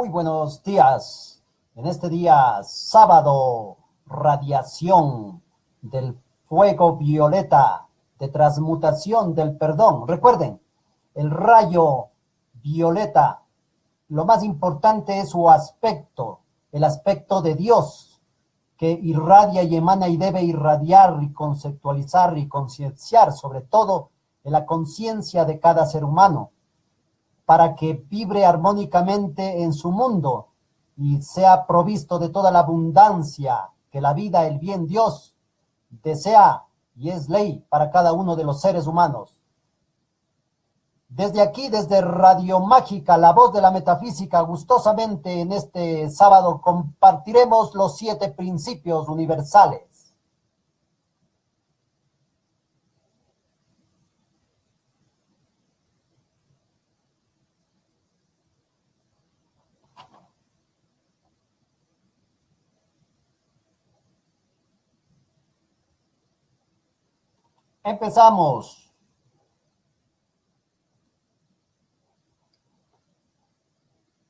Muy buenos días. En este día sábado, radiación del fuego violeta de transmutación del perdón. Recuerden, el rayo violeta, lo más importante es su aspecto, el aspecto de Dios, que irradia y emana y debe irradiar y conceptualizar y concienciar, sobre todo en la conciencia de cada ser humano, para que vibre armónicamente en su mundo y sea provisto de toda la abundancia que la vida, el bien Dios desea y es ley para cada uno de los seres humanos. Desde aquí, desde Radio Mágica, la voz de la metafísica, gustosamente en este sábado compartiremos los 7 principios universales. Empezamos.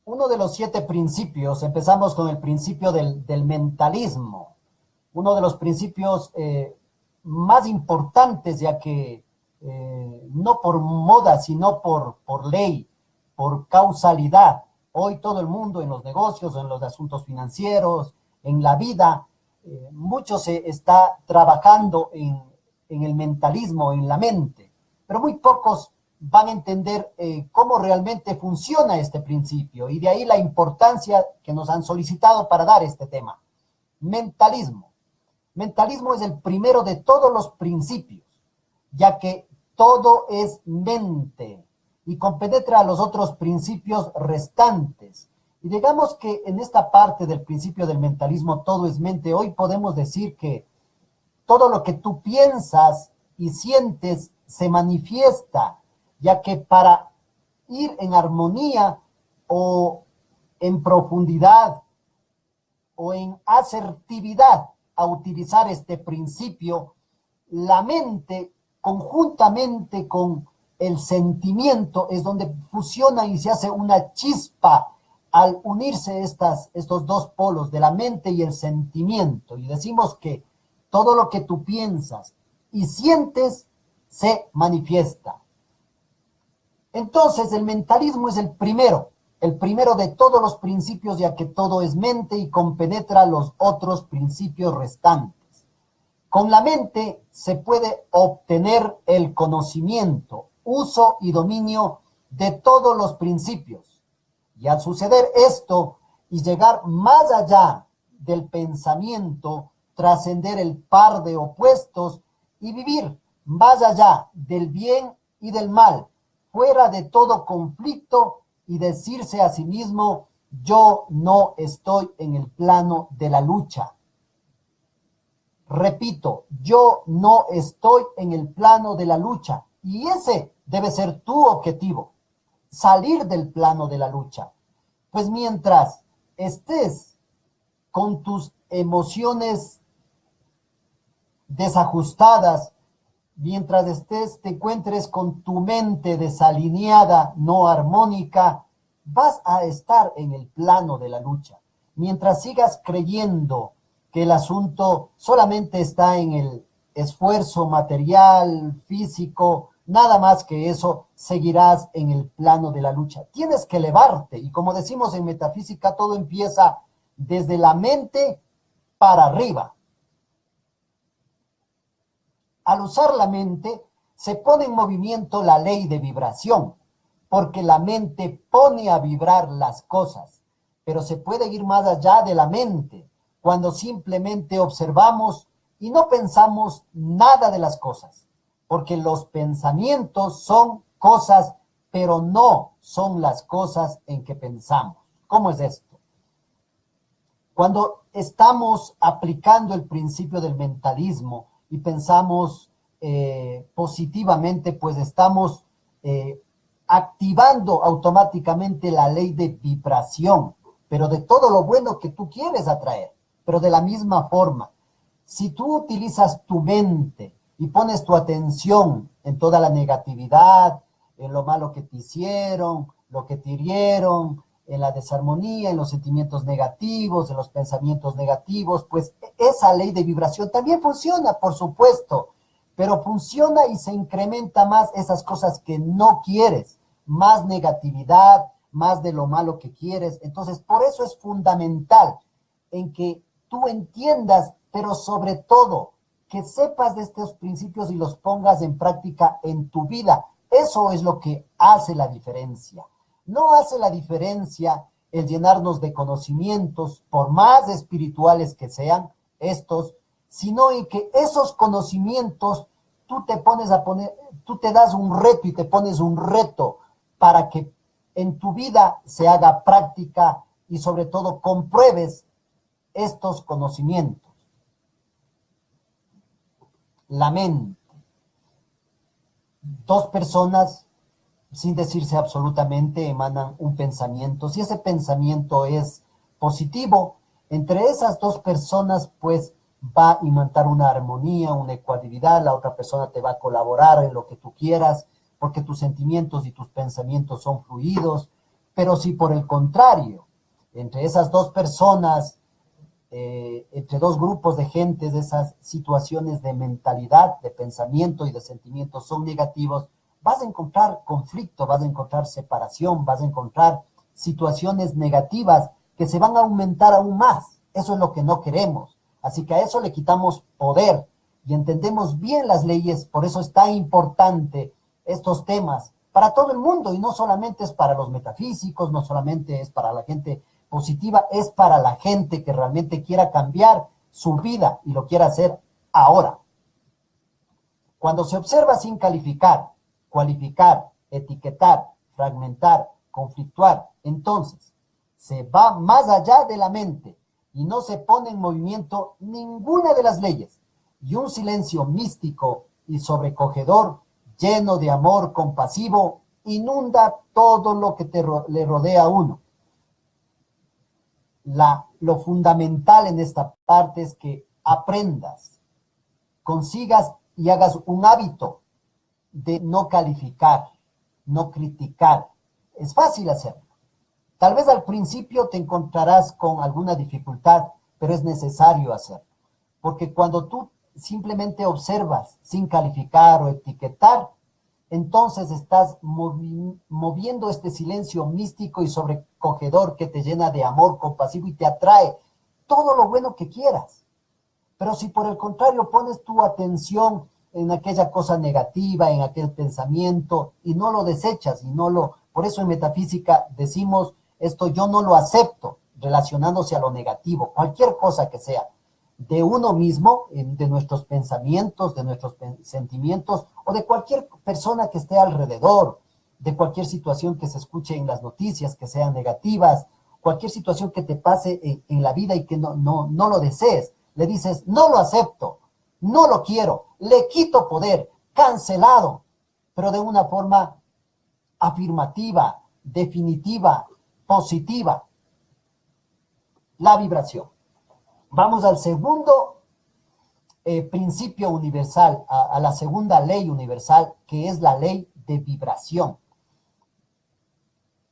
Uno de los 7 principios, empezamos con el principio del mentalismo, uno de los principios más importantes, ya que no por moda, sino por ley, por causalidad. Hoy todo el mundo en los negocios, en los asuntos financieros, en la vida, mucho se está trabajando en el mentalismo, en la mente, pero muy pocos van a entender cómo realmente funciona este principio, y de ahí la importancia que nos han solicitado para dar este tema. Mentalismo. Mentalismo es el primero de todos los principios, ya que todo es mente y compenetra a los otros principios restantes. Y digamos que en esta parte del principio del mentalismo todo es mente. Hoy podemos decir que todo lo que tú piensas y sientes se manifiesta, ya que para ir en armonía o en profundidad o en asertividad a utilizar este principio, la mente conjuntamente con el sentimiento es donde fusiona y se hace una chispa al unirse estos dos polos de la mente y el sentimiento. Y decimos que todo lo que tú piensas y sientes se manifiesta. Entonces, el mentalismo es el primero de todos los principios, ya que todo es mente y compenetra los otros principios restantes. Con la mente se puede obtener el conocimiento, uso y dominio de todos los principios. Y al suceder esto y llegar más allá del pensamiento, trascender el par de opuestos y vivir más allá del bien y del mal, fuera de todo conflicto, y decirse a sí mismo: yo no estoy en el plano de la lucha. Repito, yo no estoy en el plano de la lucha, y ese debe ser tu objetivo, salir del plano de la lucha. Pues mientras estés con tus emociones desajustadas, mientras te encuentres con tu mente desalineada, no armónica, vas a estar en el plano de la lucha. Mientras sigas creyendo que el asunto solamente está en el esfuerzo material, físico, nada más que eso, seguirás en el plano de la lucha. Tienes que elevarte, y como decimos en metafísica, todo empieza desde la mente para arriba. Al usar la mente, se pone en movimiento la ley de vibración, porque la mente pone a vibrar las cosas, pero se puede ir más allá de la mente, cuando simplemente observamos y no pensamos nada de las cosas, porque los pensamientos son cosas, pero no son las cosas en que pensamos. ¿Cómo es esto? Cuando estamos aplicando el principio del mentalismo y pensamos positivamente, pues estamos activando automáticamente la ley de vibración, pero de todo lo bueno que tú quieres atraer. Pero de la misma forma, si tú utilizas tu mente y pones tu atención en toda la negatividad, en lo malo que te hicieron, lo que te hirieron, en la desarmonía, en los sentimientos negativos, en los pensamientos negativos, pues esa ley de vibración también funciona, por supuesto, pero funciona y se incrementa más esas cosas que no quieres, más negatividad, más de lo malo que quieres. Entonces, por eso es fundamental en que tú entiendas, pero sobre todo, que sepas de estos principios y los pongas en práctica en tu vida. Eso es lo que hace la diferencia. No hace la diferencia el llenarnos de conocimientos, por más espirituales que sean estos, sino en que esos conocimientos tú te das un reto y te pones un reto para que en tu vida se haga práctica y sobre todo compruebes estos conocimientos. La mente. Dos personas, sin decirse absolutamente, emanan un pensamiento. Si ese pensamiento es positivo, entre esas dos personas, pues va a imantar una armonía, una ecuanimidad, la otra persona te va a colaborar en lo que tú quieras, porque tus sentimientos y tus pensamientos son fluidos. Pero si por el contrario, entre esas dos personas, entre dos grupos de gentes, esas situaciones de mentalidad, de pensamiento y de sentimiento son negativos, vas a encontrar conflicto, vas a encontrar separación, vas a encontrar situaciones negativas que se van a aumentar aún más. Eso es lo que no queremos. Así que a eso le quitamos poder y entendemos bien las leyes. Por eso es tan importante estos temas para todo el mundo y no solamente es para los metafísicos, no solamente es para la gente positiva, es para la gente que realmente quiera cambiar su vida y lo quiera hacer ahora. Cuando se observa sin calificar, cualificar, etiquetar, fragmentar, conflictuar, entonces se va más allá de la mente y no se pone en movimiento ninguna de las leyes, y un silencio místico y sobrecogedor, lleno de amor compasivo, inunda todo lo que le rodea a uno. Lo fundamental en esta parte es que aprendas, consigas y hagas un hábito de no calificar, no criticar. Es fácil hacerlo. Tal vez al principio te encontrarás con alguna dificultad, pero es necesario hacerlo. Porque cuando tú simplemente observas sin calificar o etiquetar, entonces estás moviendo este silencio místico y sobrecogedor que te llena de amor compasivo y te atrae todo lo bueno que quieras. Pero si por el contrario pones tu atención en aquella cosa negativa, en aquel pensamiento, y no lo desechas, por eso en metafísica decimos esto, yo no lo acepto, relacionándose a lo negativo, cualquier cosa que sea, de uno mismo, de nuestros pensamientos, de nuestros sentimientos, o de cualquier persona que esté alrededor, de cualquier situación que se escuche en las noticias, que sean negativas, cualquier situación que te pase en la vida y que no lo desees, le dices, no lo acepto, no lo quiero, le quito poder, cancelado, pero de una forma afirmativa, definitiva, positiva. La vibración. Vamos al segundo principio universal, a la segunda ley universal, que es la ley de vibración.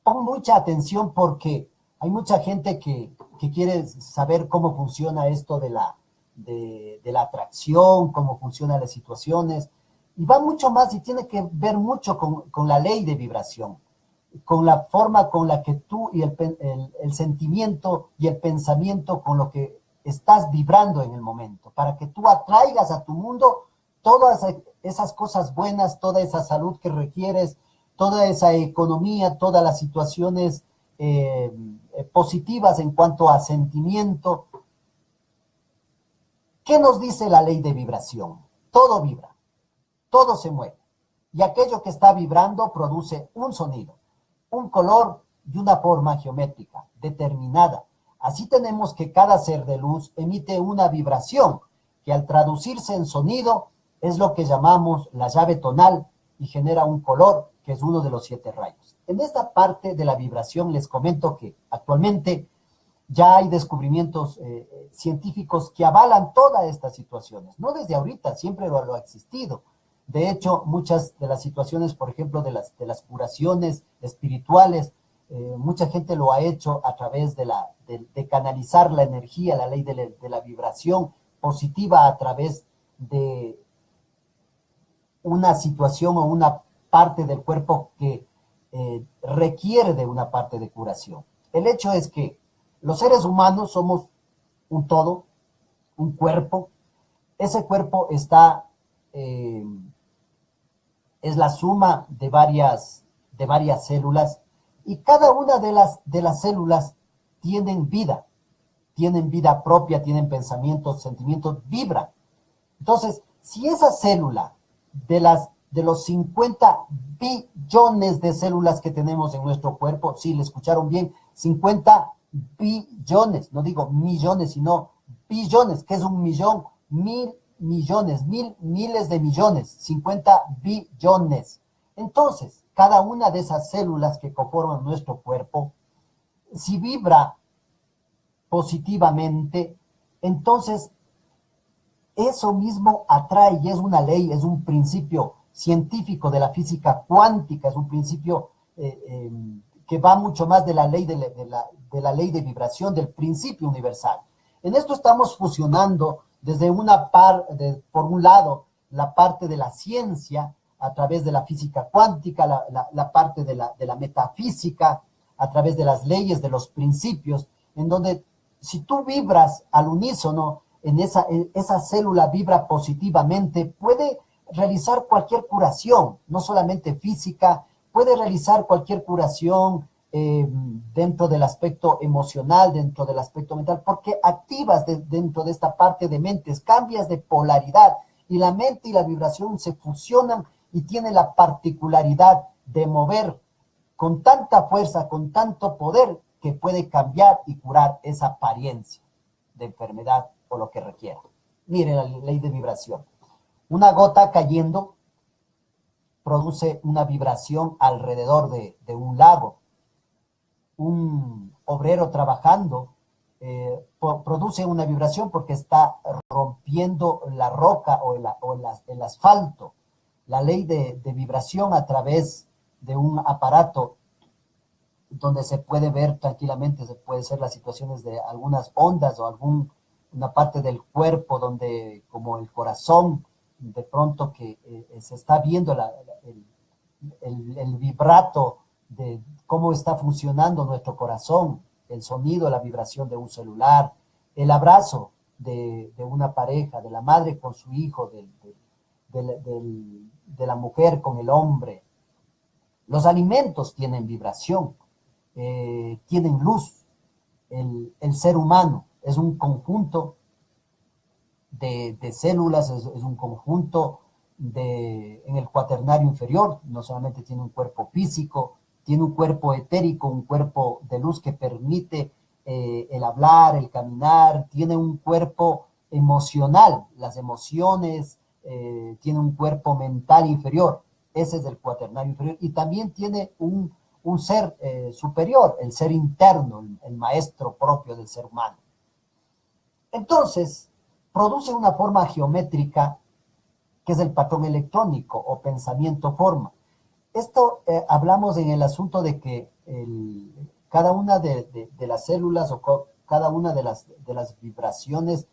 Pon mucha atención porque hay mucha gente que quiere saber cómo funciona esto de la atracción, cómo funcionan las situaciones, y va mucho más y tiene que ver mucho con la ley de vibración, con la forma con la que tú y el sentimiento y el pensamiento con lo que estás vibrando en el momento, para que tú atraigas a tu mundo todas esas cosas buenas, toda esa salud que requieres, toda esa economía, todas las situaciones positivas en cuanto a sentimiento. ¿Qué nos dice la ley de vibración? Todo vibra, todo se mueve, y aquello que está vibrando produce un sonido, un color y una forma geométrica determinada. Así tenemos que cada ser de luz emite una vibración que al traducirse en sonido es lo que llamamos la llave tonal y genera un color que es uno de los 7 rayos. En esta parte de la vibración les comento que actualmente ya hay descubrimientos científicos que avalan todas estas situaciones. No desde ahorita, siempre lo ha existido. De hecho, muchas de las situaciones, por ejemplo, de las curaciones espirituales, mucha gente lo ha hecho a través de canalizar la energía, la ley de la vibración positiva a través de una situación o una parte del cuerpo que requiere de una parte de curación. El hecho es que los seres humanos somos un todo, un cuerpo. Ese cuerpo es la suma de varias células y cada una de las células tienen vida propia, tienen pensamientos, sentimientos, vibran. Entonces, si esa célula de los 50 billones de células que tenemos en nuestro cuerpo, sí, le escucharon bien, 50 billones, no digo millones, sino billones, que es un millón, mil millones, miles de millones, 50 billones. Entonces, cada una de esas células que conforman nuestro cuerpo, si vibra positivamente, entonces eso mismo atrae, y es una ley, es un principio científico de la física cuántica, es un principio que va mucho más de la ley de la ley de vibración, del principio universal. En esto estamos fusionando desde por un lado, la parte de la ciencia a través de la física cuántica, la parte de la metafísica a través de las leyes, de los principios, en donde si tú vibras al unísono, esa célula vibra positivamente, puede realizar cualquier curación, no solamente física, puede realizar cualquier curación dentro del aspecto emocional, dentro del aspecto mental, porque activas dentro de esta parte de mentes, cambias de polaridad y la mente y la vibración se fusionan y tiene la particularidad de mover con tanta fuerza, con tanto poder, que puede cambiar y curar esa apariencia de enfermedad o lo que requiera. Miren la ley de vibración. Una gota cayendo produce una vibración alrededor de un lago. Un obrero trabajando produce una vibración porque está rompiendo la roca o el asfalto. La ley de vibración a través de un aparato donde se puede ver tranquilamente, se puede ser las situaciones de algunas ondas o una parte del cuerpo donde, como el corazón, de pronto que se está viendo el vibrato de cómo está funcionando nuestro corazón, el sonido, la vibración de un celular, el abrazo de una pareja, de la madre con su hijo, de la mujer con el hombre. Los alimentos tienen vibración, tienen luz. El ser humano es un conjunto de células, es un conjunto en el cuaternario inferior, no solamente tiene un cuerpo físico, tiene un cuerpo etérico, un cuerpo de luz que permite el hablar, el caminar, tiene un cuerpo emocional, las emociones, tiene un cuerpo mental inferior, ese es el cuaternario inferior, y también tiene un ser superior, el ser interno, el maestro propio del ser humano. Entonces, produce una forma geométrica que es el patrón electrónico o pensamiento-forma. Esto hablamos en el asunto de que cada una de las células o cada una de las vibraciones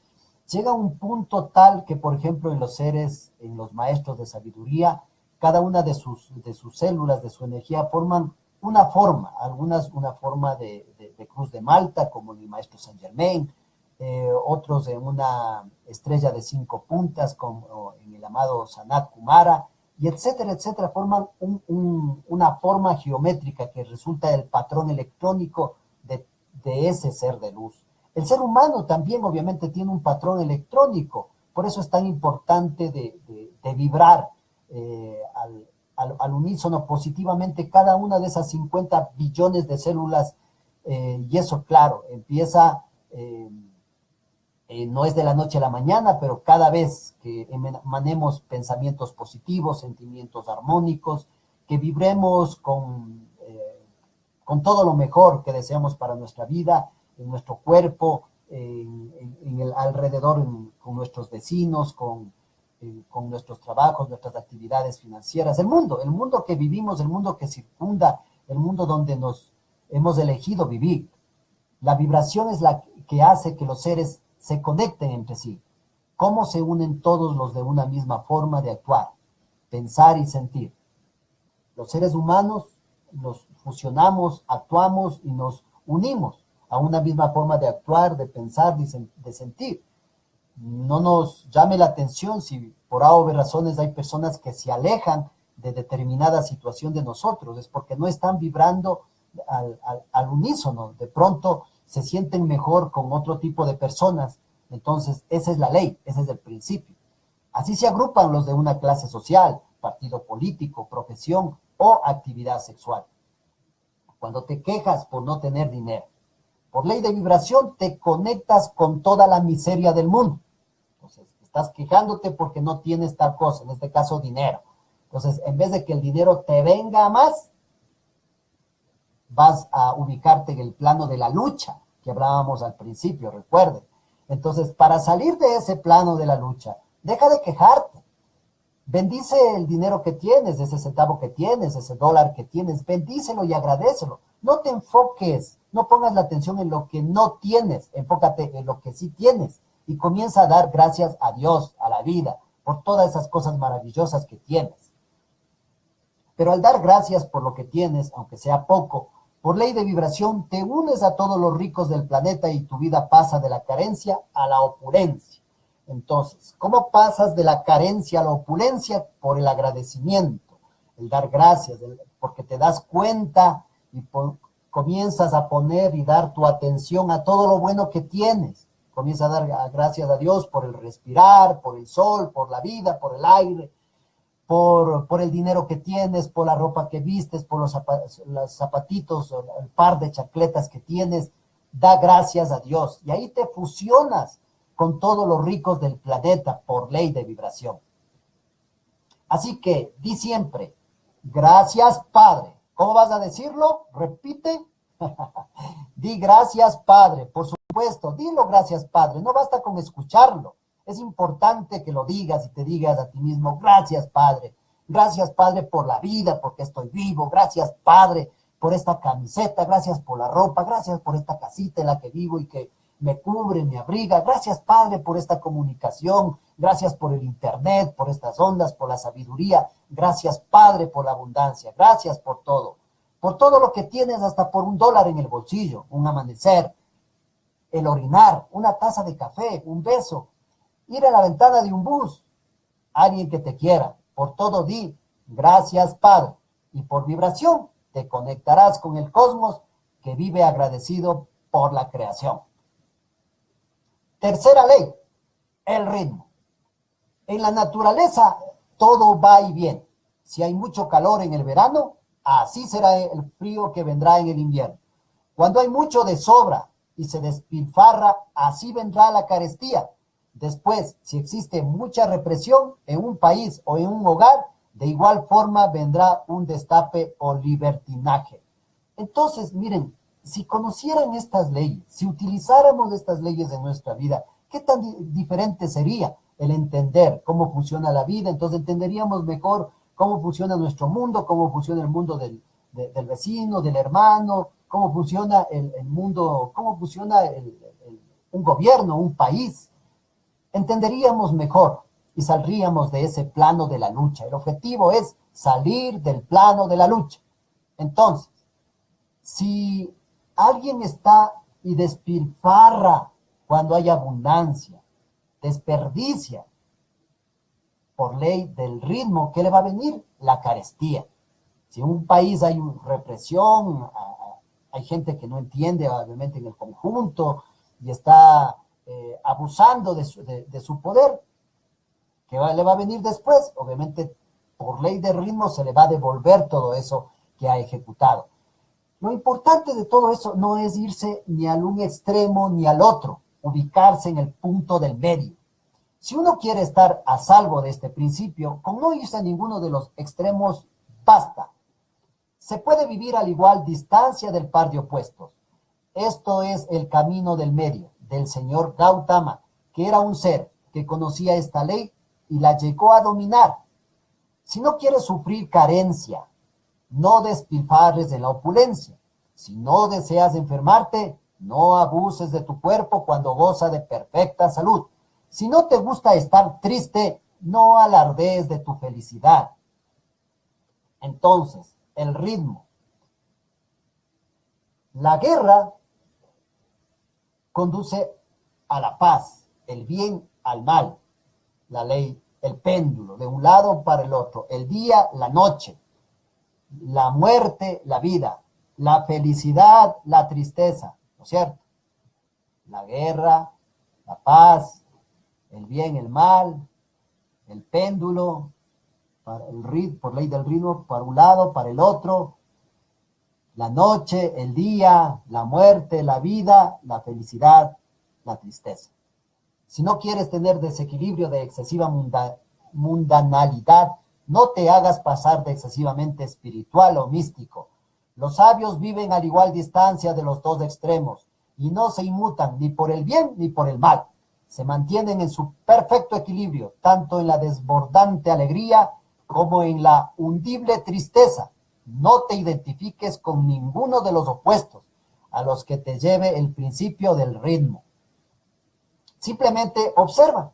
llega a un punto tal que, por ejemplo, en los seres, en los maestros de sabiduría, cada una de sus células, de su energía, forman una forma, algunas una forma de cruz de Malta, como el maestro Saint Germain, otros en una estrella de 5 puntas, como en el amado Sanat Kumara, y etcétera, etcétera, forman una forma geométrica que resulta del patrón electrónico de ese ser de luz. El ser humano también obviamente tiene un patrón electrónico, por eso es tan importante de vibrar al unísono positivamente cada una de esas 50 billones de células, y eso, claro, empieza, no es de la noche a la mañana, pero cada vez que emanemos pensamientos positivos, sentimientos armónicos, que vibremos con todo lo mejor que deseamos para nuestra vida, en nuestro cuerpo, en el alrededor, con nuestros vecinos, con nuestros trabajos, nuestras actividades financieras, el mundo que vivimos, el mundo que circunda, el mundo donde hemos elegido vivir. La vibración es la que hace que los seres se conecten entre sí. ¿Cómo se unen todos los de una misma forma de actuar, pensar y sentir? Los seres humanos nos fusionamos, actuamos y nos unimos a una misma forma de actuar, de pensar, de sentir. No nos llame la atención si por A o B razones hay personas que se alejan de determinada situación de nosotros, es porque no están vibrando al unísono, de pronto se sienten mejor con otro tipo de personas, entonces esa es la ley, ese es el principio. Así se agrupan los de una clase social, partido político, profesión o actividad sexual. Cuando te quejas por no tener dinero, por ley de vibración te conectas con toda la miseria del mundo. Entonces, estás quejándote porque no tienes tal cosa, en este caso dinero. Entonces, en vez de que el dinero te venga a más, vas a ubicarte en el plano de la lucha que hablábamos al principio, recuerden. Entonces, para salir de ese plano de la lucha, deja de quejarte. Bendice el dinero que tienes, ese centavo que tienes, ese dólar que tienes, bendícelo y agradécelo. No te enfoques, no pongas la atención en lo que no tienes, enfócate en lo que sí tienes y comienza a dar gracias a Dios, a la vida, por todas esas cosas maravillosas que tienes. Pero al dar gracias por lo que tienes, aunque sea poco, por ley de vibración, te unes a todos los ricos del planeta y tu vida pasa de la carencia a la opulencia. Entonces, ¿cómo pasas de la carencia a la opulencia? Por el agradecimiento, el dar gracias, porque te das cuenta y comienzas a poner y dar tu atención a todo lo bueno que tienes. Comienza a dar gracias a Dios por el respirar, por el sol, por la vida, por el aire, por el dinero que tienes, por la ropa que vistes, por los zapatitos, el par de chacletas que tienes. Da gracias a Dios y ahí te fusionas con todos los ricos del planeta por ley de vibración. Así que di siempre, gracias Padre. ¿Cómo vas a decirlo? Repite. Di gracias Padre, por supuesto, dilo gracias Padre, no basta con escucharlo. Es importante que lo digas y te digas a ti mismo, gracias Padre por la vida, porque estoy vivo, gracias Padre por esta camiseta, gracias por la ropa, gracias por esta casita en la que vivo y que me cubre, me abriga, gracias Padre por esta comunicación, gracias por el internet, por estas ondas, por la sabiduría, gracias Padre por la abundancia, gracias por todo lo que tienes, hasta por $1 en el bolsillo, un amanecer, el orinar, una taza de café, un beso, ir a la ventana de un bus, alguien que te quiera, por todo di, gracias Padre, y por vibración te conectarás con el cosmos que vive agradecido por la creación. Tercera ley, el ritmo. En la naturaleza todo va y viene. Si hay mucho calor en el verano, así será el frío que vendrá en el invierno. Cuando hay mucho de sobra y se despilfarra, así vendrá la carestía. Después, si existe mucha represión en un país o en un hogar, de igual forma vendrá un destape o libertinaje. Entonces, miren, si conocieran estas leyes, si utilizáramos estas leyes en nuestra vida, ¿qué tan diferente sería el entender cómo funciona la vida? Entonces entenderíamos mejor cómo funciona nuestro mundo, cómo funciona el mundo del vecino, del hermano, cómo funciona el mundo, cómo funciona un gobierno, un país. Entenderíamos mejor y saldríamos de ese plano de la lucha. El objetivo es salir del plano de la lucha. Entonces, si alguien está y despilfarra cuando hay abundancia, desperdicia, por ley del ritmo, ¿qué le va a venir? La carestía. Si en un país hay represión, hay gente que no entiende, obviamente, en el conjunto, y está abusando de su poder, ¿qué le va a venir después? Obviamente, por ley de ritmo se le va a devolver todo eso que ha ejecutado. Lo importante de todo eso no es irse ni al un extremo ni al otro, ubicarse en el punto del medio. Si uno quiere estar a salvo de este principio, con no irse a ninguno de los extremos, basta. Se puede vivir al igual distancia del par de opuestos. Esto es el camino del medio, del señor Gautama, que era un ser que conocía esta ley y la llegó a dominar. Si no quieres sufrir carencia, no despilfarres en la opulencia. Si no deseas enfermarte, no abuses de tu cuerpo cuando goza de perfecta salud. Si no te gusta estar triste, no alardees de tu felicidad. Entonces, el ritmo. La guerra conduce a la paz, el bien al mal. La ley, el péndulo, de un lado para el otro. El día, la noche. La muerte, la vida. La felicidad, la tristeza. ¿No es cierto? La guerra, la paz, el bien, el mal, el péndulo, por ley del ritmo, para un lado, para el otro, la noche, el día, la muerte, la vida, la felicidad, la tristeza. Si no quieres tener desequilibrio de excesiva mundanalidad, no te hagas pasar de excesivamente espiritual o místico. Los sabios viven a igual distancia de los dos extremos y no se inmutan ni por el bien ni por el mal. Se mantienen en su perfecto equilibrio, tanto en la desbordante alegría como en la hundible tristeza. No te identifiques con ninguno de los opuestos a los que te lleve el principio del ritmo. Simplemente observa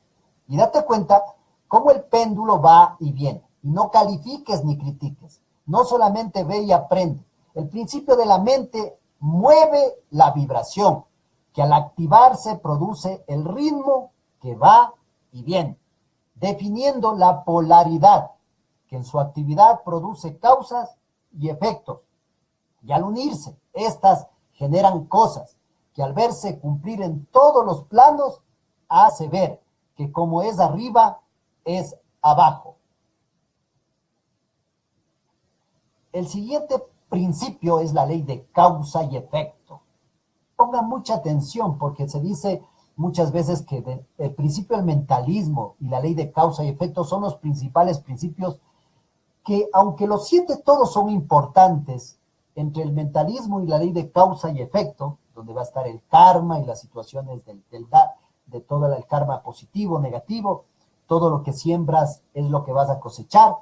y date cuenta cómo el péndulo va y viene. Y no califiques ni critiques. No solamente ve y aprende. El principio de la mente mueve la vibración, que al activarse produce el ritmo que va y viene, definiendo la polaridad, que en su actividad produce causas y efectos. Y al unirse, estas generan cosas que al verse cumplir en todos los planos, hace ver que como es arriba, es abajo. El siguiente principio es la ley de causa y efecto. Ponga mucha atención porque se dice muchas veces que el principio del mentalismo y la ley de causa y efecto son los principales principios que, aunque los 7 todos son importantes, entre el mentalismo y la ley de causa y efecto, donde va a estar el karma y las situaciones de todo el karma positivo, negativo, todo lo que siembras es lo que vas a cosechar.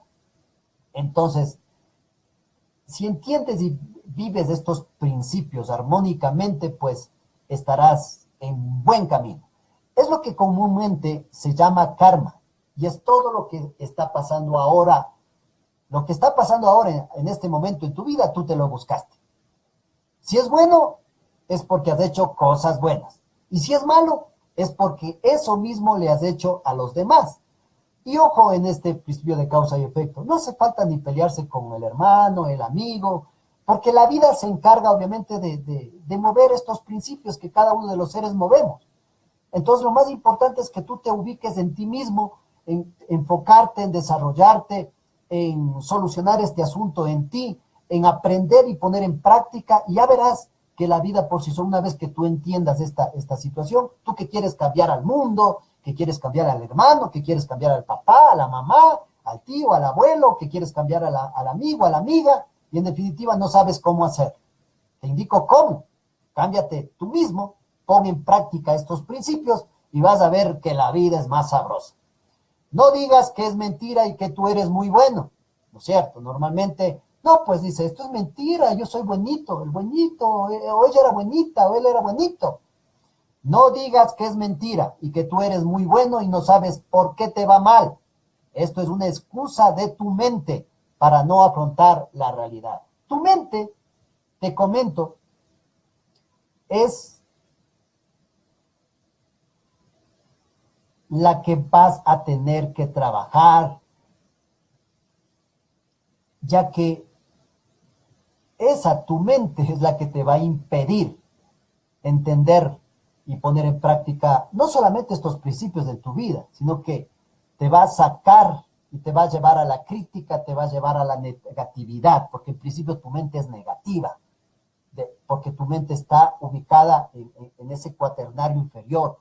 Entonces, si entiendes y vives estos principios armónicamente, pues estarás en buen camino. Es lo que comúnmente se llama karma y es todo lo que está pasando ahora. Lo que está pasando ahora en este momento en tu vida, tú te lo buscaste. Si es bueno, es porque has hecho cosas buenas. Y si es malo, es porque eso mismo le has hecho a los demás. Y ojo en este principio de causa y efecto. No hace falta ni pelearse con el hermano, el amigo, porque la vida se encarga obviamente de mover estos principios que cada uno de los seres movemos. Entonces lo más importante es que tú te ubiques en ti mismo, en enfocarte, en desarrollarte, en solucionar este asunto en ti, en aprender y poner en práctica, y ya verás que la vida por sí sola, una vez que tú entiendas esta situación, tú que quieres cambiar al mundo, que quieres cambiar al hermano, que quieres cambiar al papá, a la mamá, al tío, al abuelo, que quieres cambiar al amigo, a la amiga, y en definitiva no sabes cómo hacer. Te indico cómo. Cámbiate tú mismo, pon en práctica estos principios y vas a ver que la vida es más sabrosa. No digas que es mentira y que tú eres muy bueno, ¿no es cierto? Normalmente, no, pues dice, esto es mentira, yo soy buenito, el buenito, o ella era buenita, o él era buenito. No digas que es mentira y que tú eres muy bueno y no sabes por qué te va mal. Esto es una excusa de tu mente para no afrontar la realidad. Tu mente, te comento, es la que vas a tener que trabajar, ya que tu mente es la que te va a impedir entender y poner en práctica no solamente estos principios de tu vida, sino que te va a sacar y te va a llevar a la crítica, te va a llevar a la negatividad, porque en principio tu mente es negativa, porque tu mente está ubicada en ese cuaternario inferior,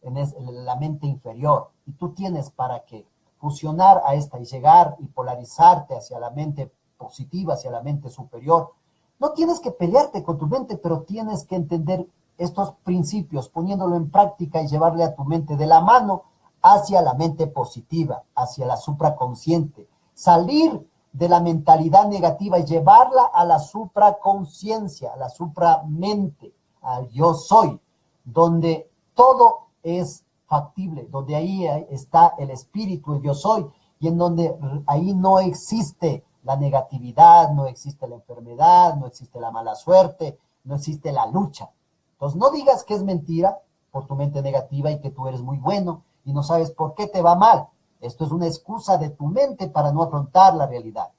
en la mente inferior, y tú tienes para que fusionar a esta y llegar y polarizarte hacia la mente positiva, hacia la mente superior. No tienes que pelearte con tu mente, pero tienes que entender estos principios, poniéndolo en práctica y llevarle a tu mente de la mano hacia la mente positiva, hacia la supraconsciente. Salir de la mentalidad negativa y llevarla a la supraconciencia, a la supramente, al yo soy, donde todo es factible, donde ahí está el espíritu, el yo soy, y en donde ahí no existe la negatividad, no existe la enfermedad, no existe la mala suerte, no existe la lucha. Entonces no digas que es mentira por tu mente negativa y que tú eres muy bueno y no sabes por qué te va mal. Esto es una excusa de tu mente para no afrontar la realidad.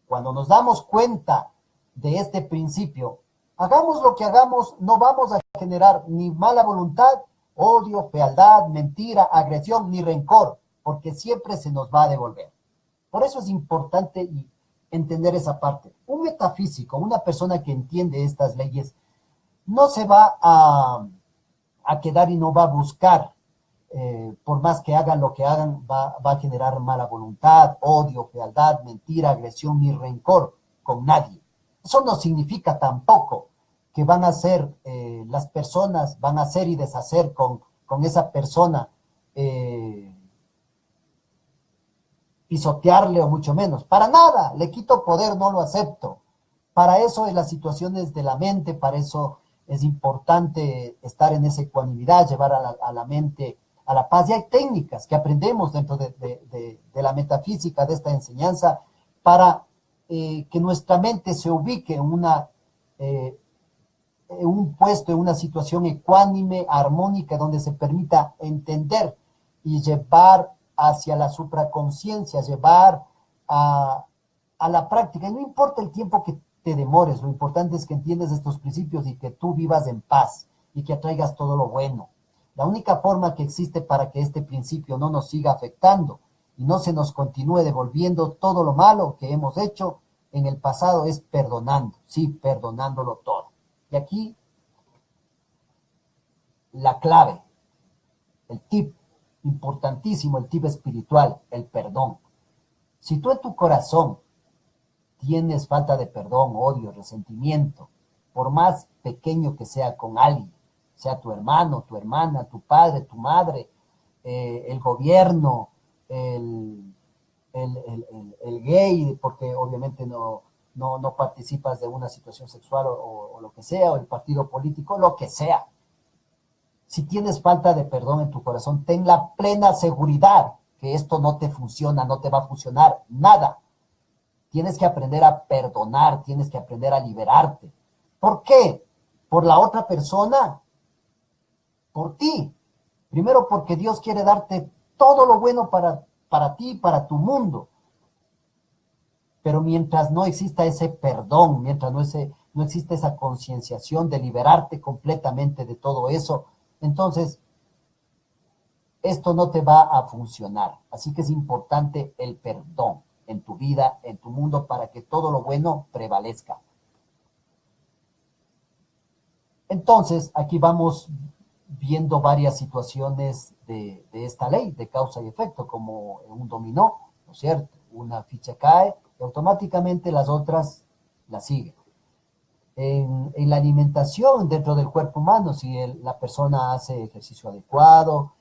Cuando nos damos cuenta de este principio, hagamos lo que hagamos, no vamos a generar ni mala voluntad, odio, fealdad, mentira, agresión, ni rencor, porque siempre se nos va a devolver. Por eso es importante entender esa parte. Un metafísico, una persona que entiende estas leyes, no se va a quedar y no va a buscar, por más que hagan lo que hagan, va a generar mala voluntad, odio, fealdad, mentira, agresión ni rencor con nadie. Eso no significa tampoco que van a ser las personas, van a hacer y deshacer con esa persona, pisotearle o mucho menos. Para nada, le quito poder, no lo acepto. Para eso es las situaciones de la mente, para eso es importante estar en esa ecuanimidad, llevar a la mente a la paz. Y hay técnicas que aprendemos dentro de la metafísica, de esta enseñanza, para que nuestra mente se ubique en un puesto, en una situación ecuánime, armónica, donde se permita entender y llevar hacia la supraconciencia, llevar a la práctica. Y no importa el tiempo que te demores, lo importante es que entiendas estos principios y que tú vivas en paz y que atraigas todo lo bueno. La única forma que existe para que este principio no nos siga afectando y no se nos continúe devolviendo todo lo malo que hemos hecho en el pasado es perdonando, sí, perdonándolo todo. Y aquí la clave, el tip importantísimo, el tip espiritual, el perdón. Si tú en tu corazón tienes falta de perdón, odio, resentimiento, por más pequeño que sea con alguien, sea tu hermano, tu hermana, tu padre, tu madre, el gobierno, el gay, porque obviamente no participas de una situación sexual o lo que sea, o el partido político, lo que sea. Si tienes falta de perdón en tu corazón, ten la plena seguridad que esto no te funciona, no te va a funcionar, nada. Tienes que aprender a perdonar, tienes que aprender a liberarte. ¿Por qué? ¿Por la otra persona? Por ti. Primero porque Dios quiere darte todo lo bueno para ti, para tu mundo. Pero mientras no exista ese perdón, mientras no existe esa concienciación de liberarte completamente de todo eso, entonces esto no te va a funcionar. Así que es importante el perdón en tu vida, en tu mundo, para que todo lo bueno prevalezca. Entonces, aquí vamos viendo varias situaciones de esta ley de causa y efecto, como un dominó, ¿no es cierto? Una ficha cae y automáticamente las otras la siguen. En la alimentación dentro del cuerpo humano, si la persona hace ejercicio adecuado,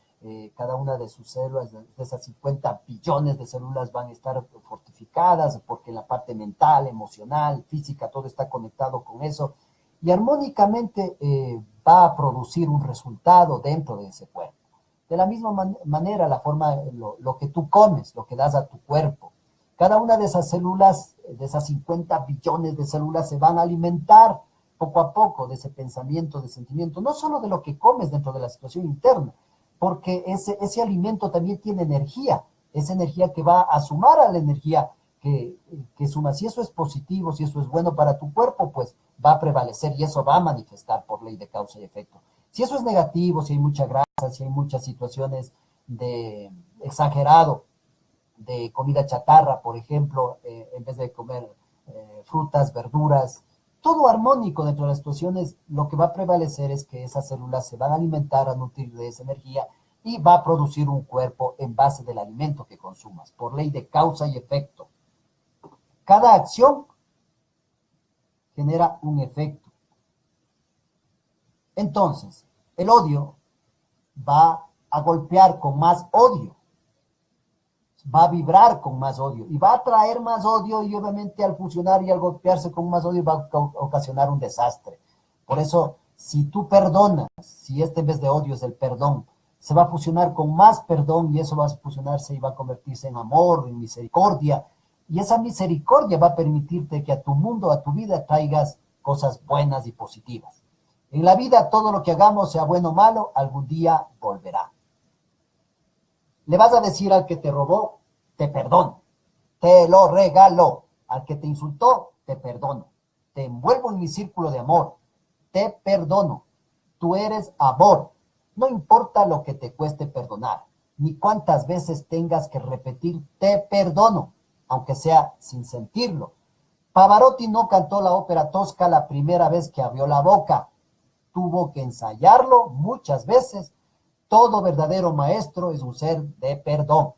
cada una de sus células, de esas 50 billones de células van a estar fortificadas, porque la parte mental, emocional, física, todo está conectado con eso, y armónicamente va a producir un resultado dentro de ese cuerpo. De la misma manera, la forma, lo que tú comes, lo que das a tu cuerpo, cada una de esas células, de esas 50 billones de células, se van a alimentar poco a poco de ese pensamiento, de sentimiento, no solo de lo que comes dentro de la situación interna, porque ese alimento también tiene energía, esa energía que va a sumar a la energía que suma. Si eso es positivo, si eso es bueno para tu cuerpo, pues va a prevalecer y eso va a manifestar por ley de causa y efecto. Si eso es negativo, si hay mucha grasa, si hay muchas situaciones de exagerado, de comida chatarra, por ejemplo, en vez de comer frutas, verduras, todo armónico dentro de las situaciones, lo que va a prevalecer es que esas células se van a alimentar, a nutrir de esa energía y va a producir un cuerpo en base del alimento que consumas, por ley de causa y efecto. Cada acción genera un efecto. Entonces, el odio va a golpear con más odio. va a vibrar con más odio y va a traer más odio y obviamente al fusionar y al golpearse con más odio va a ocasionar un desastre. Por eso, si tú perdonas, si este en vez de odio es el perdón, se va a fusionar con más perdón y eso va a fusionarse y va a convertirse en amor, en misericordia. Y esa misericordia va a permitirte que a tu mundo, a tu vida, traigas cosas buenas y positivas. En la vida, todo lo que hagamos, sea bueno o malo, algún día volverá. Le vas a decir al que te robó, te perdono, te lo regalo. Al que te insultó, te perdono. Te envuelvo en mi círculo de amor, te perdono. Tú eres amor. No importa lo que te cueste perdonar, ni cuántas veces tengas que repetir, te perdono, aunque sea sin sentirlo. Pavarotti no cantó la ópera Tosca la primera vez que abrió la boca. Tuvo que ensayarlo muchas veces. Todo verdadero maestro es un ser de perdón.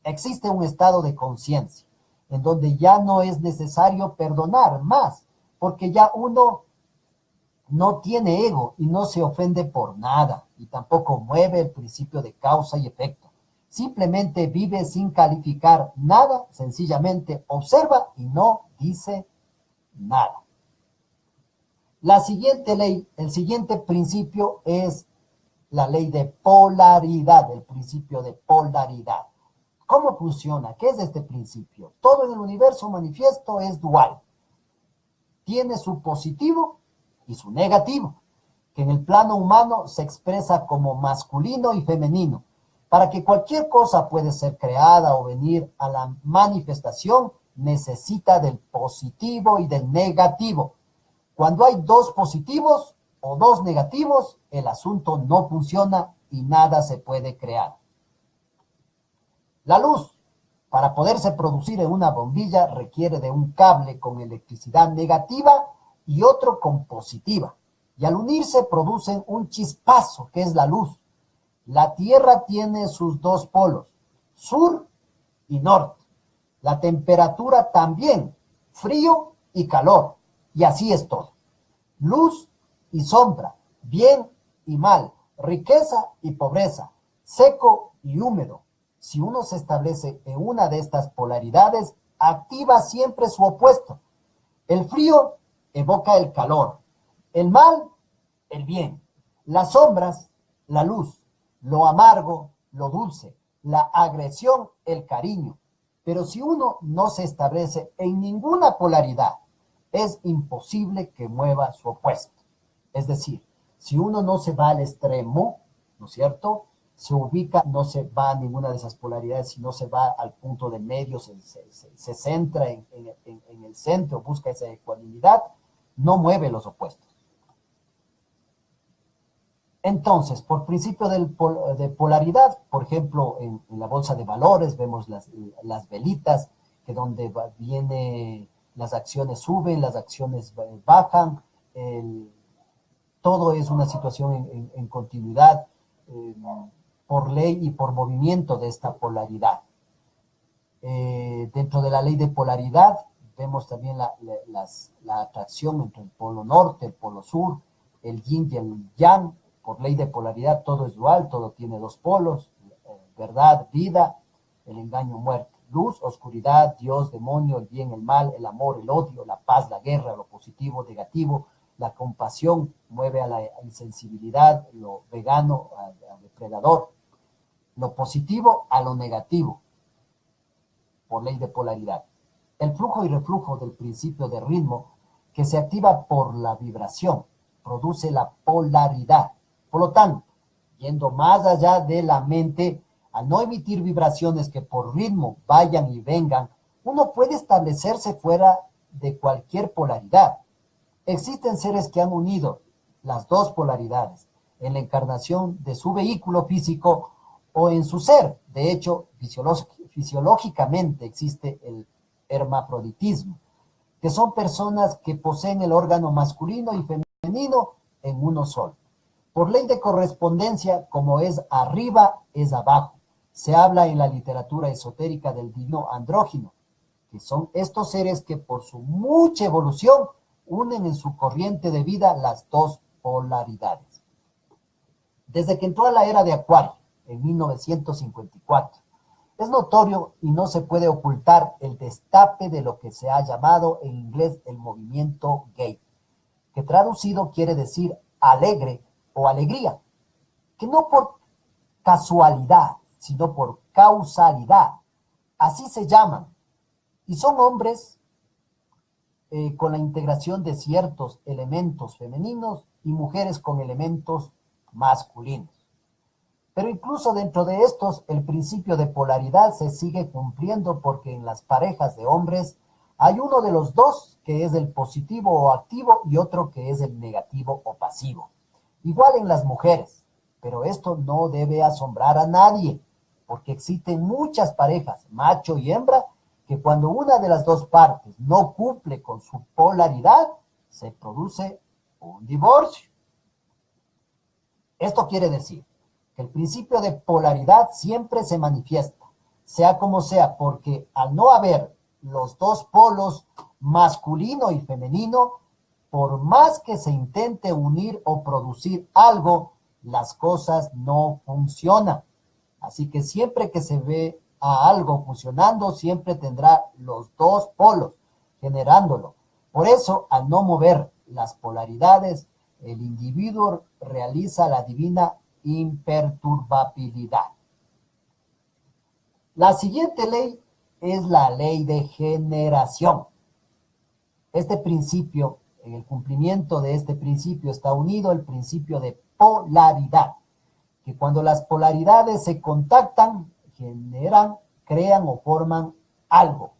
Existe un estado de conciencia en donde ya no es necesario perdonar más, porque ya uno no tiene ego y no se ofende por nada, y tampoco mueve el principio de causa y efecto. Simplemente vive sin calificar nada, sencillamente observa y no dice nada. La siguiente ley, el siguiente principio es la ley de polaridad, el principio de polaridad. ¿Cómo funciona? ¿Qué es este principio? Todo en el universo manifiesto es dual. Tiene su positivo y su negativo, que en el plano humano se expresa como masculino y femenino. Para que cualquier cosa pueda ser creada o venir a la manifestación, necesita del positivo y del negativo. Cuando hay dos positivos o dos negativos, el asunto no funciona y nada se puede crear. La luz, para poderse producir en una bombilla, requiere de un cable con electricidad negativa y otro con positiva. Y al unirse producen un chispazo, que es la luz. La Tierra tiene sus dos polos, sur y norte. La temperatura también, frío y calor. Y así es todo. Luz y sombra, bien y mal, riqueza y pobreza, seco y húmedo. Si uno se establece en una de estas polaridades, activa siempre su opuesto. El frío evoca el calor, el mal, el bien, las sombras, la luz, lo amargo, lo dulce, la agresión, el cariño. Pero si uno no se establece en ninguna polaridad, es imposible que mueva su opuesto. Es decir, si uno no se va al extremo, ¿no es cierto?, se ubica, no se va a ninguna de esas polaridades, sino se va al punto de medio, se centra en el centro, busca esa ecuanimidad, no mueve los opuestos. Entonces, por principio de polaridad, por ejemplo, en la bolsa de valores vemos las velitas, que donde viene, las acciones suben, las acciones bajan, todo es una situación en continuidad, por ley y por movimiento de esta polaridad. Dentro de la ley de polaridad vemos también la atracción entre el polo norte, el polo sur, el yin y el yang. Por ley de polaridad todo es dual, todo tiene dos polos, verdad, vida, el engaño, muerte, luz, oscuridad, Dios, demonio, el bien, el mal, el amor, el odio, la paz, la guerra, lo positivo, negativo, la compasión mueve a la insensibilidad, lo vegano al depredador, lo positivo a lo negativo, por ley de polaridad. El flujo y reflujo del principio de ritmo, que se activa por la vibración, produce la polaridad. Por lo tanto, yendo más allá de la mente, al no emitir vibraciones que por ritmo vayan y vengan, uno puede establecerse fuera de cualquier polaridad. Existen seres que han unido las dos polaridades en la encarnación de su vehículo físico o en su ser. De hecho, fisiológicamente existe el hermafroditismo, que son personas que poseen el órgano masculino y femenino en uno solo. Por ley de correspondencia, como es arriba, es abajo. Se habla en la literatura esotérica del divino andrógino, que son estos seres que por su mucha evolución unen en su corriente de vida las dos polaridades. Desde que entró a la era de Acuario, en 1954, Es notorio y no se puede ocultar el destape de lo que se ha llamado en inglés el movimiento gay, que traducido quiere decir alegre o alegría, que no por casualidad, sino por causalidad. Así se llaman. Y son hombres con la integración de ciertos elementos femeninos y mujeres con elementos masculinos. Pero incluso dentro de estos, el principio de polaridad se sigue cumpliendo porque en las parejas de hombres hay uno de los dos que es el positivo o activo y otro que es el negativo o pasivo. Igual en las mujeres, pero esto no debe asombrar a nadie, porque existen muchas parejas, macho y hembra, que cuando una de las dos partes no cumple con su polaridad, se produce un divorcio. Esto quiere decir que el principio de polaridad siempre se manifiesta, sea como sea, porque al no haber los dos polos, masculino y femenino, por más que se intente unir o producir algo, las cosas no funcionan. Así que siempre que se ve a algo funcionando, siempre tendrá los dos polos generándolo. Por eso, al no mover las polaridades, el individuo realiza la divina imperturbabilidad. La siguiente ley es la ley de generación. Este principio, en el cumplimiento de este principio está unido el principio de polaridad, que cuando las polaridades se contactan, generan, crean o forman algo.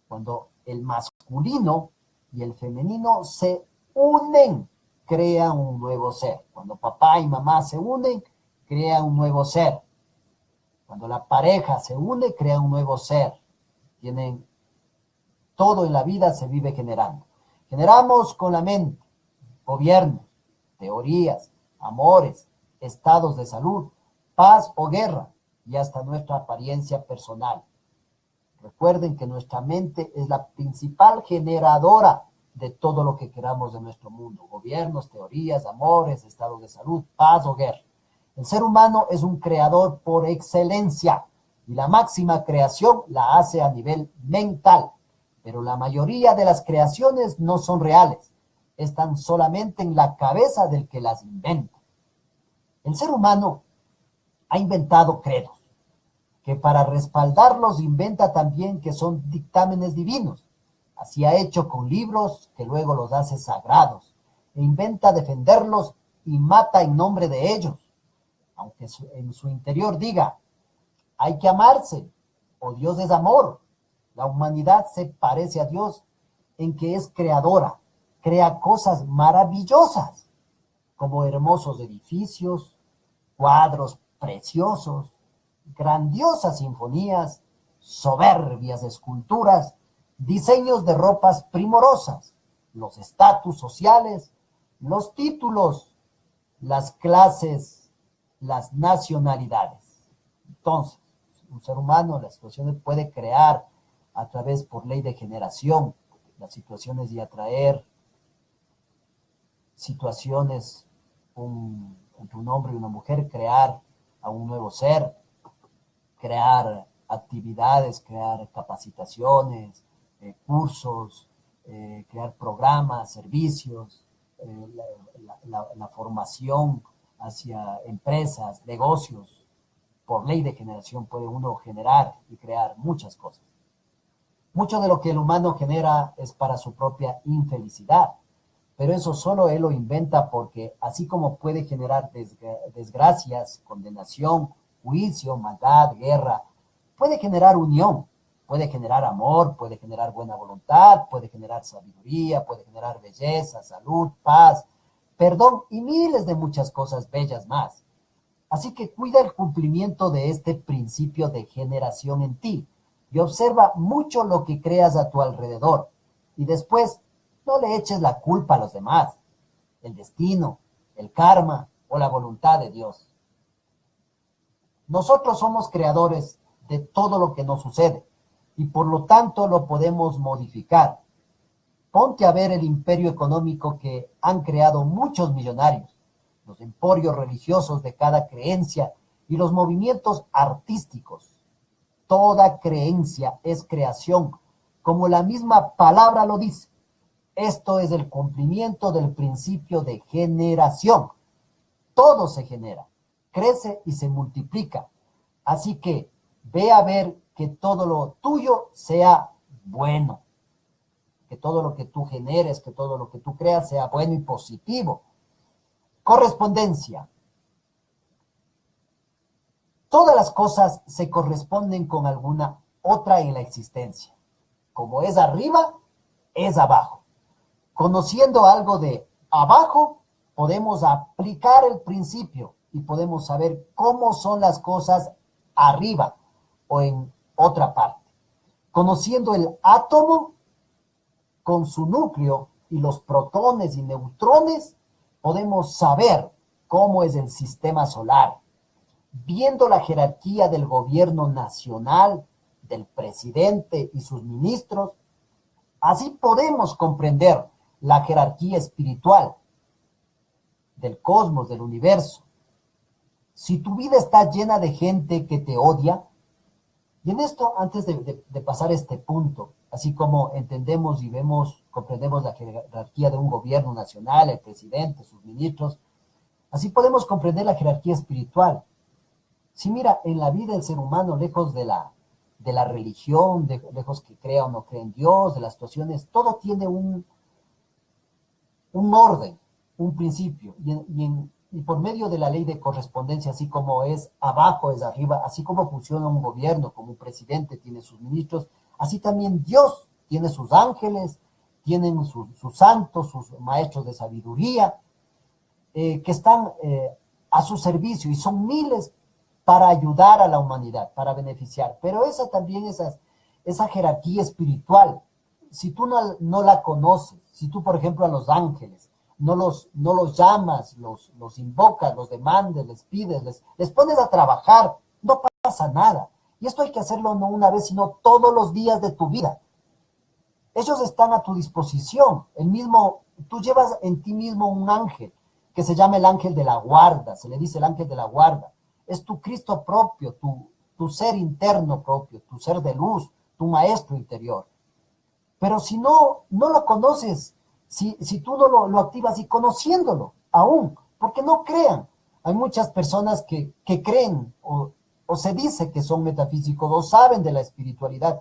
Cuando el masculino y el femenino se unen, crean un nuevo ser. Cuando papá y mamá se unen, crean un nuevo ser. Cuando la pareja se une, crea un nuevo ser. Tienen todo en la vida se vive generando. Generamos con la mente, gobiernos, teorías, amores, estados de salud, paz o guerra y hasta nuestra apariencia personal. Recuerden que nuestra mente es la principal generadora de todo lo que queramos de nuestro mundo. Gobiernos, teorías, amores, estados de salud, paz o guerra. El ser humano es un creador por excelencia y la máxima creación la hace a nivel mental. Pero la mayoría de las creaciones no son reales. Están solamente en la cabeza del que las inventa. El ser humano ha inventado credos, que para respaldarlos inventa también que son dictámenes divinos. Así ha hecho con libros que luego los hace sagrados, e inventa defenderlos y mata en nombre de ellos. Aunque en su interior diga, hay que amarse, o Dios es amor. La humanidad se parece a Dios en que es creadora, crea cosas maravillosas, como hermosos edificios, cuadros preciosos, grandiosas sinfonías, soberbias esculturas, diseños de ropas primorosas, los estatus sociales, los títulos, las clases, las nacionalidades. Entonces, un ser humano, las situaciones puede crear a través por ley de generación, las situaciones y atraer situaciones, entre un hombre y una mujer, crear a un nuevo ser, crear actividades, crear capacitaciones, cursos, crear programas, servicios, la formación hacia empresas, negocios. Por ley de generación puede uno generar y crear muchas cosas. Mucho de lo que el humano genera es para su propia infelicidad, pero eso solo él lo inventa porque así como puede generar desgracias, condenación, juicio, maldad, guerra, puede generar unión, puede generar amor, puede generar buena voluntad, puede generar sabiduría, puede generar belleza, salud, paz, perdón y miles de muchas cosas bellas más. Así que cuida el cumplimiento de este principio de generación en ti y observa mucho lo que creas a tu alrededor. Y después, no le eches la culpa a los demás, el destino, el karma o la voluntad de Dios. Nosotros somos creadores de todo lo que nos sucede y por lo tanto lo podemos modificar. Ponte a ver el imperio económico que han creado muchos millonarios, los emporios religiosos de cada creencia y los movimientos artísticos. toda creencia es creación, como la misma palabra lo dice. Esto es el cumplimiento del principio de generación. Todo se genera, crece y se multiplica. Así que ve a ver que todo lo tuyo sea bueno, que todo lo que tú generes, que todo lo que tú creas sea bueno y positivo. Correspondencia. Todas las cosas se corresponden con alguna otra en la existencia. Como es arriba, es abajo. Conociendo algo de abajo, podemos aplicar el principio y podemos saber cómo son las cosas arriba o en otra parte. Conociendo el átomo con su núcleo y los protones y neutrones, podemos saber cómo es el sistema solar. Viendo la jerarquía del gobierno nacional, del presidente y sus ministros, así podemos comprender la jerarquía espiritual del cosmos, del universo. Si tu vida está llena de gente que te odia, y en esto, antes de pasar este punto, así como entendemos y vemos, comprendemos la jerarquía de un gobierno nacional, el presidente, sus ministros, así podemos comprender la jerarquía espiritual. Si mira, en la vida del ser humano, lejos de la religión, lejos que crea o no cree en Dios, de las situaciones, todo tiene un orden, un principio. Y por medio de la ley de correspondencia, así como es abajo, es arriba, así como funciona un gobierno, como un presidente tiene sus ministros, así también Dios tiene sus ángeles, tienen sus santos, sus maestros de sabiduría, que están a su servicio y son miles para ayudar a la humanidad, para beneficiar. Pero esa también, esa jerarquía espiritual, si tú no la conoces, si tú, por ejemplo, a los ángeles no los llamas, los invocas, los demandes, les pides, les pones a trabajar, no pasa nada. Y esto hay que hacerlo no una vez, sino todos los días de tu vida. Ellos están a tu disposición. Tú llevas en ti mismo un ángel que se llama el ángel de la guarda, se le dice el ángel de la guarda. Es tu Cristo propio, tu ser interno propio, tu ser de luz, tu maestro interior. Pero si no lo conoces, si tú no lo activas y conociéndolo aún, porque no crean. Hay muchas personas que creen o se dice que son metafísicos o saben de la espiritualidad.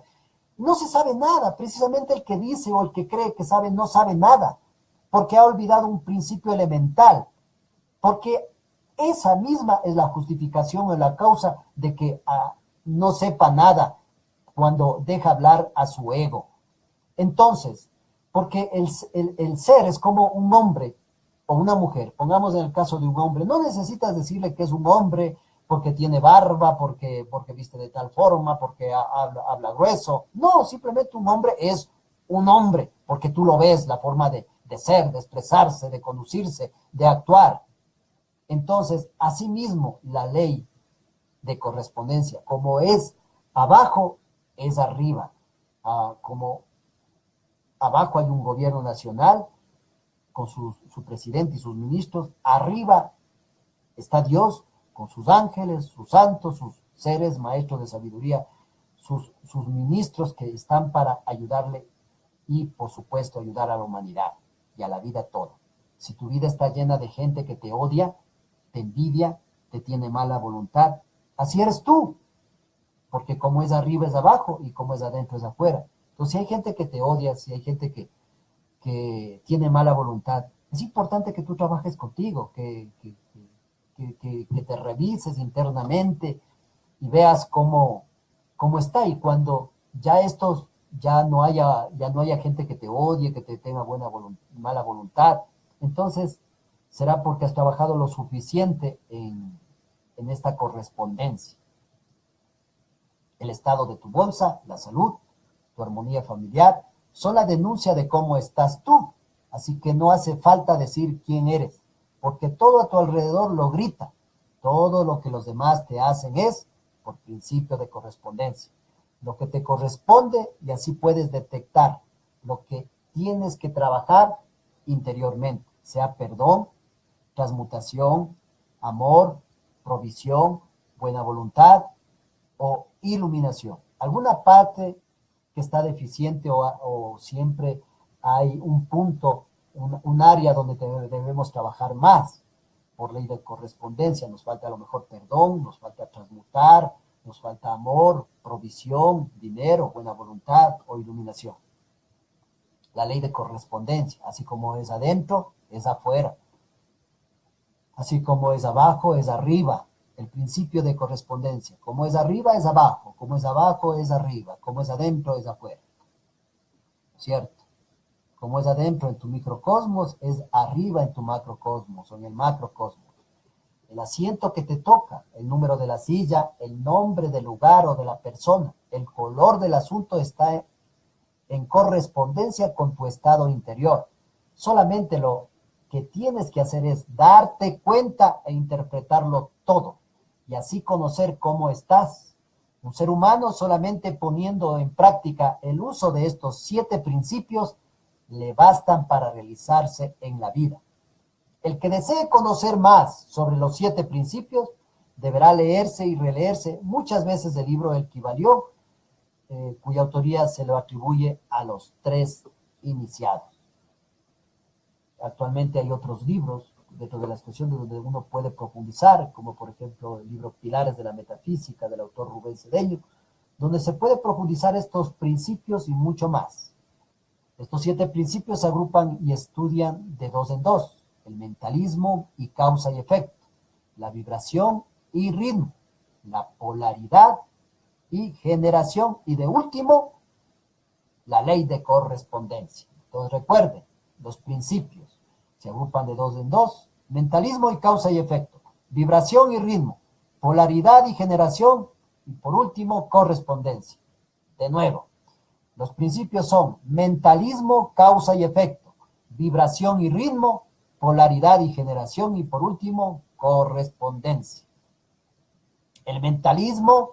No se sabe nada. Precisamente el que dice o el que cree que sabe no sabe nada, porque ha olvidado un principio elemental, porque esa misma es la justificación o la causa de que no sepa nada cuando deja hablar a su ego. Entonces, porque el ser es como un hombre o una mujer, pongamos en el caso de un hombre, no necesitas decirle que es un hombre porque tiene barba, porque viste de tal forma, porque habla grueso. No, simplemente un hombre es un hombre, porque tú lo ves, la forma de ser, de expresarse, de conducirse, de actuar. Entonces, asimismo, la ley de correspondencia, como es abajo, es arriba. Como abajo hay un gobierno nacional con su presidente y sus ministros, arriba está Dios con sus ángeles, sus santos, sus seres maestros de sabiduría, sus ministros que están para ayudarle y, por supuesto, ayudar a la humanidad y a la vida toda. Si tu vida está llena de gente que te odia, te envidia, te tiene mala voluntad, así eres tú, porque como es arriba es abajo y como es adentro es afuera. Entonces, si hay gente que te odia, si hay gente que tiene mala voluntad, es importante que tú trabajes contigo, que te revises internamente y veas cómo está. Y cuando ya no haya gente que te odie, que te tenga mala voluntad, entonces será porque has trabajado lo suficiente en esta correspondencia. El estado de tu bolsa, la salud, tu armonía familiar, son la denuncia de cómo estás tú. Así que no hace falta decir quién eres, porque todo a tu alrededor lo grita. Todo lo que los demás te hacen es por principio de correspondencia. Lo que te corresponde y así puedes detectar lo que tienes que trabajar interiormente, sea perdón, transmutación, amor, provisión, buena voluntad, o iluminación. Alguna parte que está deficiente o siempre hay un punto, un área donde debemos trabajar más por ley de correspondencia. Nos falta a lo mejor perdón, nos falta transmutar, nos falta amor, provisión, dinero, buena voluntad o iluminación. La ley de correspondencia, así como es adentro, es afuera. Así como es abajo, es arriba. El principio de correspondencia. Como es arriba, es abajo. Como es abajo, es arriba. Como es adentro, es afuera. ¿Cierto? Como es adentro en tu microcosmos, es arriba en tu macrocosmos o en el macrocosmos. El asiento que te toca, el número de la silla, el nombre del lugar o de la persona, el color del asunto está en correspondencia con tu estado interior. Solamente lo que tienes que hacer es darte cuenta e interpretarlo todo y así conocer cómo estás. Un ser humano solamente poniendo en práctica el uso de estos 7 principios le bastan para realizarse en la vida. El que desee conocer más sobre los 7 principios deberá leerse y releerse muchas veces el libro El Kybalión, cuya autoría se lo atribuye a los 3 iniciados. Actualmente hay otros libros dentro de las cuestiones donde uno puede profundizar, como por ejemplo el libro Pilares de la Metafísica del autor Rubén Cedeño, donde se puede profundizar estos principios y mucho más. Estos 7 principios se agrupan y estudian de 2 en 2, el mentalismo y causa y efecto, la vibración y ritmo, la polaridad y generación, y de último, la ley de correspondencia. Entonces recuerden, los principios se agrupan de 2 en 2, mentalismo y causa y efecto, vibración y ritmo, polaridad y generación, y por último, correspondencia. De nuevo, los principios son mentalismo, causa y efecto, vibración y ritmo, polaridad y generación, y por último, correspondencia. El mentalismo,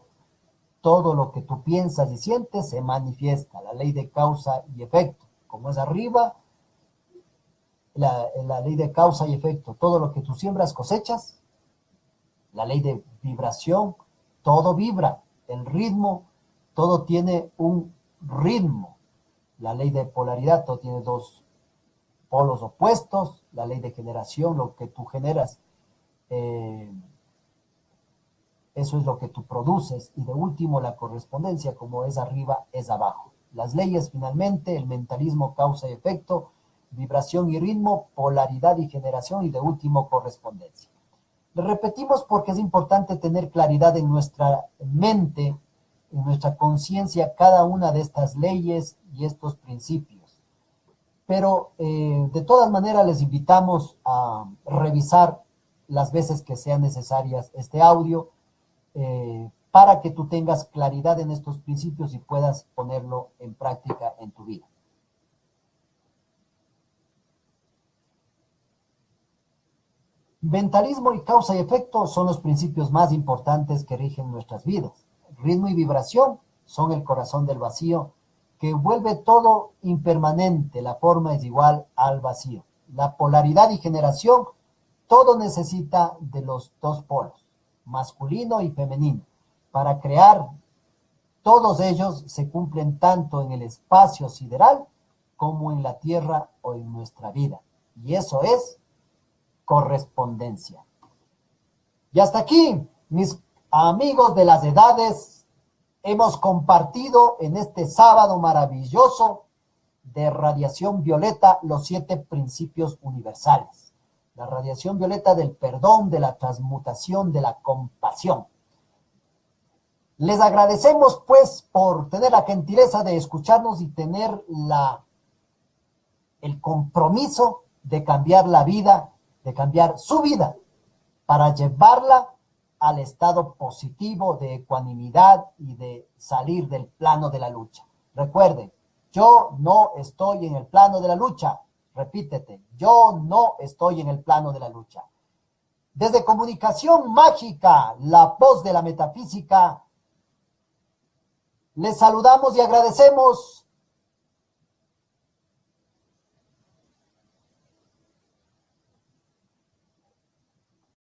todo lo que tú piensas y sientes se manifiesta, la ley de causa y efecto. Como es arriba, la ley de causa y efecto, todo lo que tú siembras cosechas. La ley de vibración, todo vibra. El ritmo, todo tiene un ritmo. La ley de polaridad, todo tiene 2 polos opuestos. La ley de generación, lo que tú generas, eso es lo que tú produces. Y de último, la correspondencia, como es arriba, es abajo. Las leyes, finalmente, el mentalismo, causa y efecto, vibración y ritmo, polaridad y generación, y de último, correspondencia. Le repetimos porque es importante tener claridad en nuestra mente, en nuestra conciencia, cada una de estas leyes y estos principios. Pero de todas maneras les invitamos a revisar las veces que sean necesarias este audio, para que tú tengas claridad en estos principios y puedas ponerlo en práctica en tu vida. Mentalismo y causa y efecto son los principios más importantes que rigen nuestras vidas. Ritmo y vibración son el corazón del vacío que vuelve todo impermanente, la forma es igual al vacío. La polaridad y generación, todo necesita de los 2 polos, masculino y femenino. Para crear, todos ellos se cumplen tanto en el espacio sideral como en la tierra o en nuestra vida. Y eso es correspondencia. Y hasta aquí, mis amigos de las edades, hemos compartido en este sábado maravilloso de radiación violeta los 7 principios universales. La radiación violeta del perdón, de la transmutación, de la compasión. Les agradecemos pues por tener la gentileza de escucharnos y tener el compromiso de cambiar la vida, de cambiar su vida, para llevarla al estado positivo de ecuanimidad y de salir del plano de la lucha. Recuerden, yo no estoy en el plano de la lucha. Repítete, yo no estoy en el plano de la lucha. Desde Comunicación Mágica, la voz de la metafísica, les saludamos y agradecemos